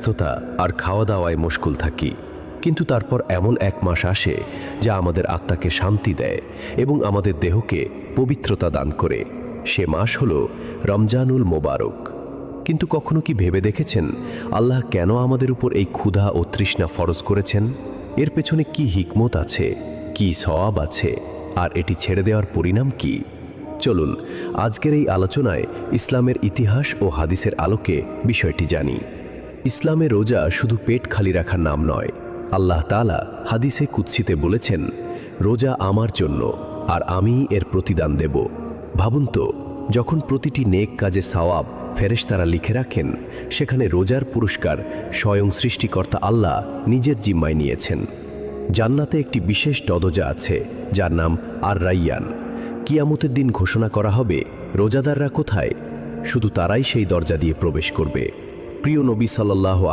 ব্যস্ততা আর খাওয়া দাওয়ায় মশগুল থাকি, কিন্তু তারপর এমন এক মাস আসে যা আমাদের আত্মাকে শান্তি দেয় এবং আমাদের দেহকে পবিত্রতা দান করে। সে মাস হল রমজানুল মোবারক। কিন্তু কখনো কি ভেবে দেখেছেন আল্লাহ কেন আমাদের উপর এই ক্ষুধা ও তৃষ্ণা ফরজ করেছেন? এর পেছনে কি হিকমত আছে, কি সওয়াব আছে, আর এটি ছেড়ে দেওয়ার পরিণাম কি? চলুন আজকের এই আলোচনায় ইসলামের ইতিহাস ও হাদিসের আলোকে বিষয়টি জানি। ইসলামে রোজা শুধু পেট খালি রাখার নাম নয়। আল্লাহ তাআলা হাদিসে কুদসিতে বলেছেন, রোজা আমার জন্য আর আমি এর প্রতিদান দেব। ভাবুন তো, যখন প্রতিটি নেক কাজে সওয়াব ফেরেশতারা লিখে রাখেন, সেখানে রোজার পুরস্কার স্বয়ং সৃষ্টিকর্তা আল্লাহ নিজের জিম্মায় নিয়েছেন। জান্নাতে একটি বিশেষ দরজা আছে যার নাম আর রাইয়ান। কিয়ামতের দিন ঘোষণা করা হবে, রোজাদাররা কোথায়? শুধু তারাই সেই দরজা দিয়ে প্রবেশ করবে। প্রিয় নবী সাল্লাল্লাহু